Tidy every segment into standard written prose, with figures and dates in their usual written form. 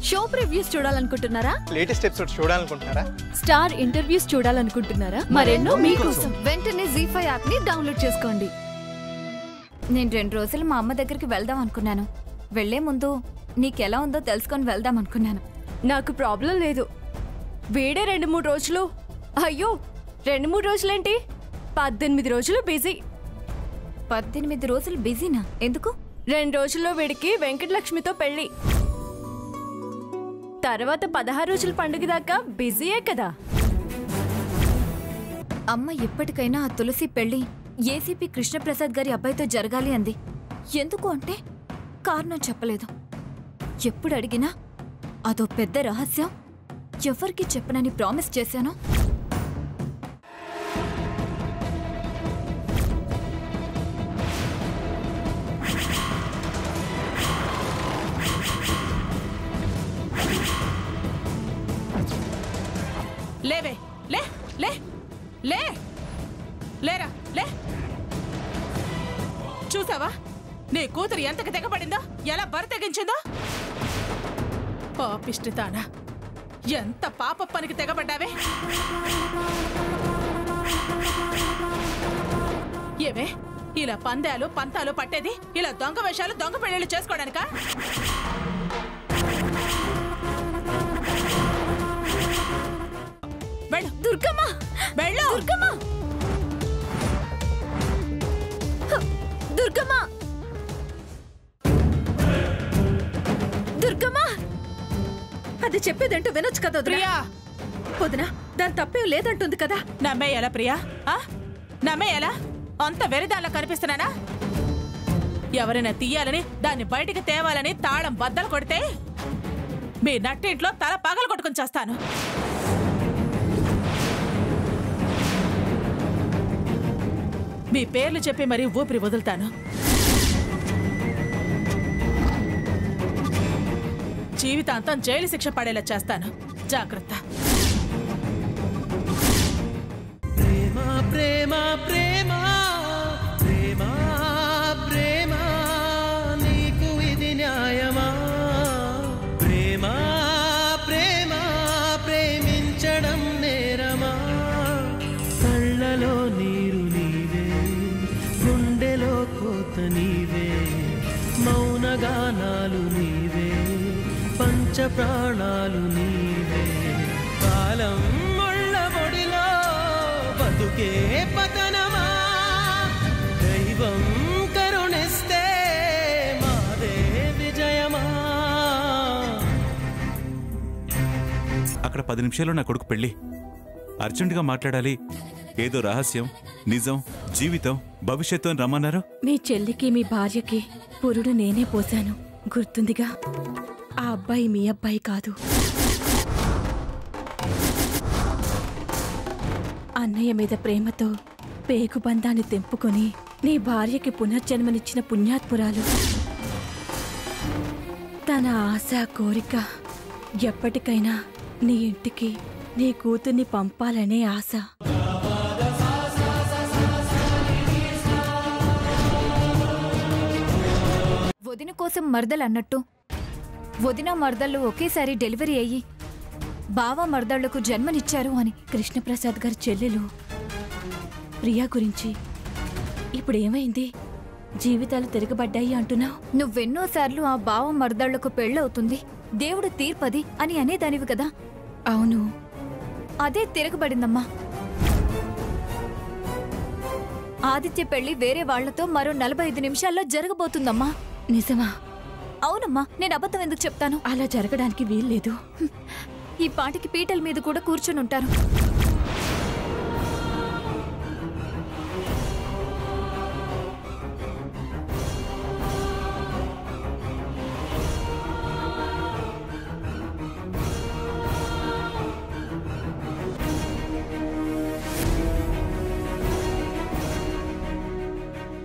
Show previews చూడాలనుకుంటున్నారా? Latest episodes చూడాలనుకుంటున్నారా? Star interviews చూడాలనుకుంటున్నారా? మరెన్నో మీకోసం వెంటనే ZEE5 యాప్ ని డౌన్లోడ్ చేసుకోండి. నేను 2 రోజులు మా అమ్మ దగ్గరికి వెళ్దాం అనుకున్నాను. వెళ్లే ముందు నీకెలా ఉందో తెలుసుకొని వెళ్దాం అనుకున్నాను. నాకు ప్రాబ్లం లేదు. వీడే 2-3 రోజులు. అయ్యో 2-3 రోజులేంటి? 18 రోజులు బిజీ. 18 రోజులు బిజీనా? ఎందుకు? 2 రోజుల్లో వీడికి వెంకటలక్ష్మితో పెళ్లి. తర్వాత 16 రోజుల పండుగ దాకా బిజీయే కదా. అమ్మ ఎప్పటికైనా ఆ తులసి పెళ్లి ఏసీపీ కృష్ణప్రసాద్ గారి అబ్బాయితో జరగాలి అంది. ఎందుకు అంటే కారణం చెప్పలేదు. ఎప్పుడు అడిగినా అదో పెద్ద రహస్యం, ఎవరికి చెప్పనని ప్రామిస్ చేశాను. లేవే, లే లే లే లేరా లే. చూసావా నీ కూతురు ఎంతకు తెగబడిందో, ఎలా బరి తెగించిందో? పాపిష్టితానా, ఎంత పాప పనికి తెగబడ్డావే. ఏవే ఇలా పందాలు పంతాలు పట్టేది, ఇలా దొంగ వేషాలు దొంగ పెళ్లిళ్ళు చేసుకోవడానికా? వెళ్ళు దుర్గమ్మ, వెళ్ళు. దుర్గమ్మ, దుర్గమ్మ, దుర్గమ్మ, అది చెప్పేదంటూ వినొచ్చు కదా ప్రియా. వదినా, దాని తప్పేం లేదంటుంది కదా. నమ్మేయాలా ప్రియా? నమ్మేయాలా? అంత వెరిదాల్లా కనిపిస్తున్నానా? ఎవరైనా తీయాలని, దాన్ని బయటికి తేవాలని తాళం బద్దలు కొడితే మీ నట్టింట్లో తల పగలు కొట్టుకుని చేస్తాను. మీ పేర్లు చెప్పి మరీ ఊపిరి వదులుతాను. జీవితాంతం జైలు శిక్ష పడేలా చేస్తాను. జాగ్రత్త. ప్రేమ ప్రేమ ప్రేమ ప్రేమ ప్రేమ, నీకు ఇది న్యాయమా? ప్రేమ ప్రేమ ప్రేమించడం నేరమా? కళ్ళలో నీరు నీవే, గుండెలో కోత నీవే, మౌనగానాలు నీవే, పంచ ప్రాణాలు నీవే. కాలం ముళ్ళ పొడిలో బతుకే పతనమా? దైవం కరుణిస్తే మాదే విజయమా? అక్కడ 10 నిమిషాల్లో నా కొడుకు పెళ్లి. అర్జెంటుగా మాట్లాడాలి. ఏదో రహస్యం, నిజం, జీవితం, భవిష్యత్తు అని రమ్మన్నారు. మీ చెల్లికి మీ భార్యకి పురుడు నేనే పోశాను, గుర్తుందిగా? ఆ అబ్బాయి మీ అబ్బాయి కాదు. అన్నయ్య మీద ప్రేమతో పేగుబంధాన్ని తెంపుకొని నీ భార్యకి పునర్జన్మనిచ్చిన పుణ్యాత్మురాలు. తన ఆశ, కోరిక ఎప్పటికైనా నీ ఇంటికి నీ కూతుర్ని పంపాలనే ఆశ. వదిన కోసం మర్దలు అన్నట్టు వదిన మర్దళ్ళు ఒకేసారి డెలివరీ అయ్యి బావ మర్దళ్లకు జన్మనిచ్చారు అని కృష్ణప్రసాద్ గారి చెల్లెలు ప్రియా గురించి ఇప్పుడు ఏమైంది? జీవితాలు తిరగబడ్డాయి అంటున్నావు. నువ్వెన్నోసార్లు ఆ బావ మర్దళ్లకు పెళ్ళవుతుంది, దేవుడు తీర్పది అని అనేదానివి కదా. అవును, అదే తిరగబడిందమ్మా. ఆదిత్య పెళ్లి వేరే వాళ్లతో మరో 45 నిమిషాల్లో జరగబోతుందమ్మా. నిజమా? అవునమ్మా, నేను అబద్ధం ఎందుకు చెప్తాను? అలా జరగడానికి వీల్లేదు. ఈ పాటికి పీటల మీద కూడా కూర్చుని ఉంటారు.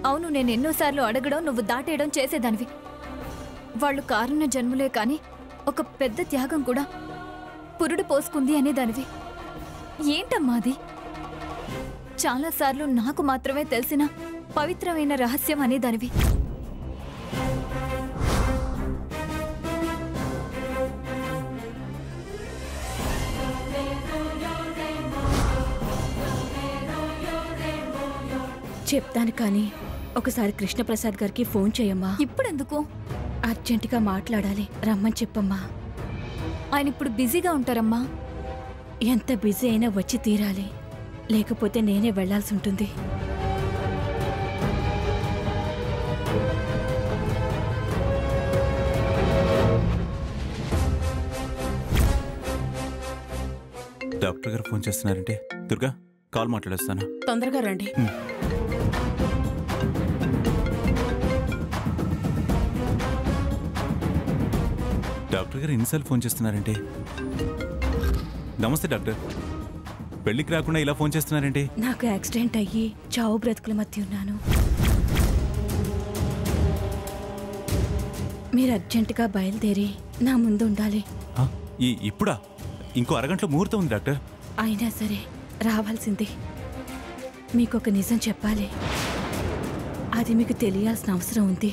అవును, నేను ఎన్నోసార్లు అడగడం, నువ్వు దాటేయడం చేసేదానివి. వాళ్ళు కారుణ జన్ములే కాని ఒక పెద్ద త్యాగం కూడా పురుడు పోసుకుంది అనేదానివి. ఏంటమ్మా అది? చాలాసార్లు నాకు మాత్రమే తెలిసిన పవిత్రమైన రహస్యం అనేదానివి. చెప్తాను కానీ ఒకసారి కృష్ణప్రసాద్ గారికి ఫోన్ చేయమ్మా. ఇప్పుడెందుకు? అర్జెంటుగా మాట్లాడాలి, రమ్మని చెప్పమ్మా. ఆయన ఇప్పుడు బిజీగా ఉంటారమ్మా. ఎంత బిజీ అయినా వచ్చి తీరాలి, లేకపోతే నేనే వెళ్లాల్సి ఉంటుంది. డాక్టర్ గారు ఫోన్ చేస్తున్నారంటే దుర్గా కాల్ మాట్లాడేస్తాను. తొందరగా రండి. డాక్టర్ గారు ఎన్నిసార్లు ఫోన్ చేస్తున్నారంటే? నమస్తే డాక్టర్, పెళ్లికి రాకుండా ఇలా ఫోన్ చేస్తున్నారంటే? నాకు యాక్సిడెంట్ అయ్యి చావు బ్రతుకుల మధ్య ఉన్నాను. మీరు అర్జెంటుగా బయలుదేరి నా ముందు ఉండాలి. ఇప్పుడా? ఇంకో అరగంటలో ముహూర్తం ఉంది డాక్టర్. అయినా సరే రావాల్సింది. మీకొక నిజం చెప్పాలి, అది మీకు తెలియాల్సిన అవసరం ఉంది.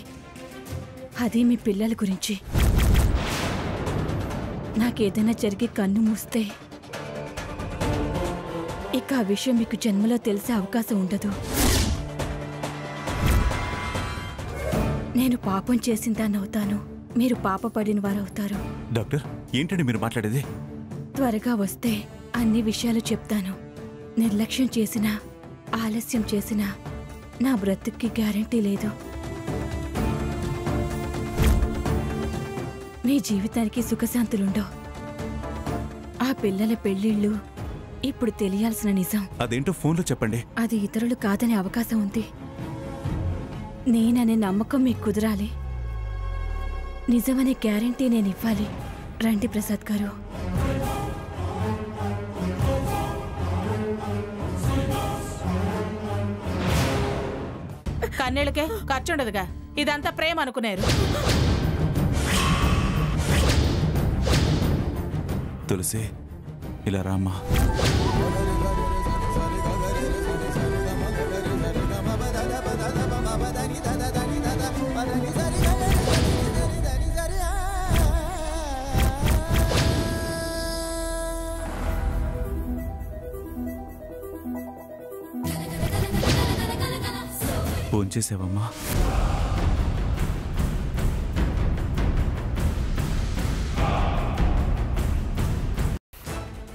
అది మీ పిల్లల గురించి. నాకేదైనా జరిగి కన్ను మూస్తే ఇక ఆ విషయం మీకు జన్మలో తెలిసే అవకాశం ఉండదు. నేను పాపం చేసిన దాన్ని అవుతాను, మీరు పాప పడిన వారు అవుతారు. డాక్టర్ ఏంటండి మీరు మాట్లాడేది? త్వరగా వస్తే అన్ని విషయాలు చెప్తాను. నిర్లక్ష్యం చేసినా ఆలస్యం చేసినా నా బ్రతుక్కి గ్యారంటీ లేదు. మీ జీవితానికి సుఖశాంతులుండవు. ఆ పిల్లల పెళ్ళిళ్ళు ఇప్పుడు తెలియాల్సిన నిజం. అదేంటో ఫోన్లో చెప్పండి. అది ఇతరులు కాదనే అవకాశం ఉంది. నేననే నమ్మకం మీకు కుదరాలి. నిజమనే గ్యారంటీ నేను ఇవ్వాలి. రండి ప్రసాద్ గారు. కన్నీళ్ళకే ఖర్చుండదుగా, ఇదంతా ప్రేమ అనుకునేరు. తులసి ఇలా రామ్మా. ఫోన్ చేసావమ్మా?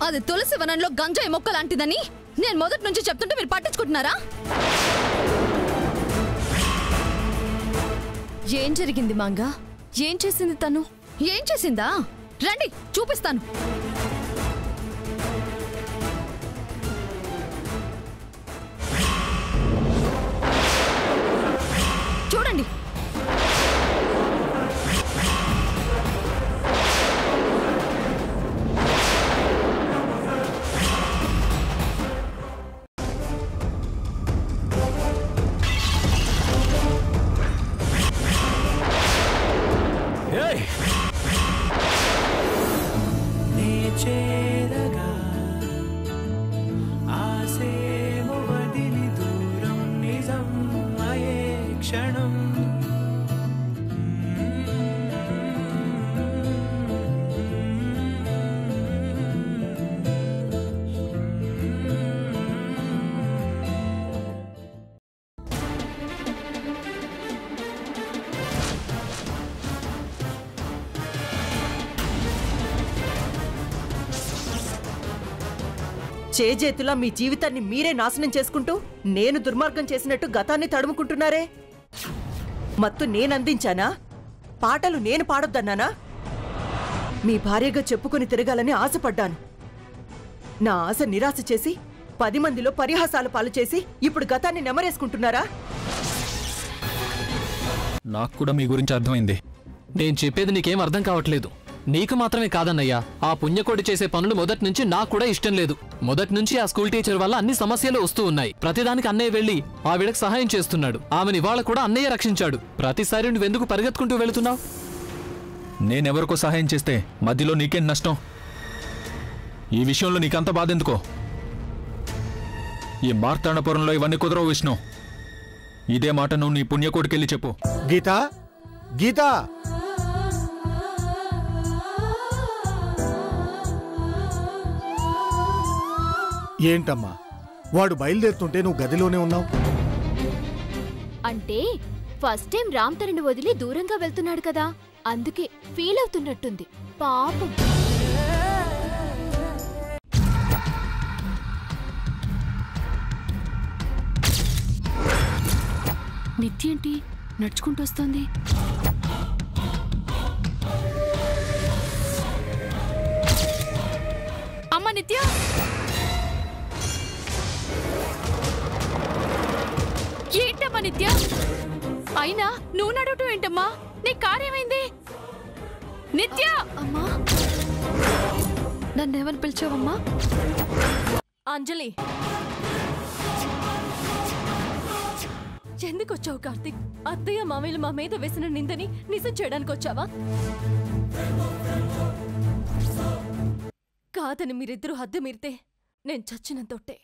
అది తులసి వనంలో గంజాయి మొక్క లాంటిదని నేను మొదటి నుంచి చెప్తుంటే మీరు పట్టించుకుంటున్నారా? ఏం జరిగింది మాంగా? ఏం చేసింది తను? ఏం చేసిందా? రండి చూపిస్తాను. చూడండి. చేజేతులా మీ జీవితాన్ని మీరే నాశనం చేసుకుంటూ నేను దుర్మార్గం చేసినట్టు గతాన్ని తడుముకుంటున్నారే. మత్తు నేనందించానా? పాటలు నేను పాడొద్దన్నానా? మీ భార్యగా చెప్పుకుని తిరగాలని ఆశపడ్డాను. నా ఆశ నిరాశ చేసి 10 మందిలో పరిహాసాల పాలు చేసి ఇప్పుడు గతాన్ని నెమరేసుకుంటున్నారా? నాకు కూడా మీ గురించి అర్థమైంది. నేను చెప్పేది నీకేం అర్థం కావట్లేదు. నీకు మాత్రమే కాదన్నయ్యా, ఆ పుణ్యకోడి చేసే పనులు మొదటి నుంచి నాకు కూడా ఇష్టం లేదు. మొదటి నుంచి ఆ స్కూల్ టీచర్ వల్ల అన్ని సమస్యలు వస్తూ ఉన్నాయి. ప్రతిదానికి అన్నయ్య వెళ్లి ఆవిడకు సహాయం చేస్తున్నాడు. ఆమెని ఇవాళ కూడా అన్నయ్య రక్షించాడు. ప్రతిసారి నువ్వెందుకు పరిగెత్తుకుంటూ వెళుతున్నావు? నేనెవరికో సహాయం చేస్తే మధ్యలో నీకేం నష్టం? ఈ విషయంలో నీకంత బాధ ఎందుకో? ఈ మార్తాండపురంలో ఇవన్నీ కుదరవు విష్ణు. ఇదే మాట నువ్వు నీ పుణ్యకోటికెళ్ళి చెప్పు. గీతా, గీతా, ఏంటమ్మా వాడు బయలుదేరుతుంటే నువ్వు గదిలోనే ఉన్నావు? అంటే ఫస్ట్ టైం రామ్ తనని వదిలి దూరంగా వెళ్తున్నాడు కదా, అందుకే ఫీల్ అవుతున్నట్టుంది పాపం. నిత్య ఏంటి నడుచుకుంటూ వస్తోంది? అమ్మ నిత్య, ఏంటమ్మా నిత్య? అయినా నువ్వు నడవటం ఏంటమ్మా? నీ కారేమైంది? నిత్య! అమ్మా నన్నేమని పిలిచావమ్మా? అంజలి, ఎందుకొచ్చావు కార్తీక్? అత్తయ్య మామయ్యలు మా మీద వేసిన నిందని నిజం చేయడానికి వచ్చావా? కాదని మీరిద్దరూ హద్దు మీరితే నేను చచ్చినంతొట్టే.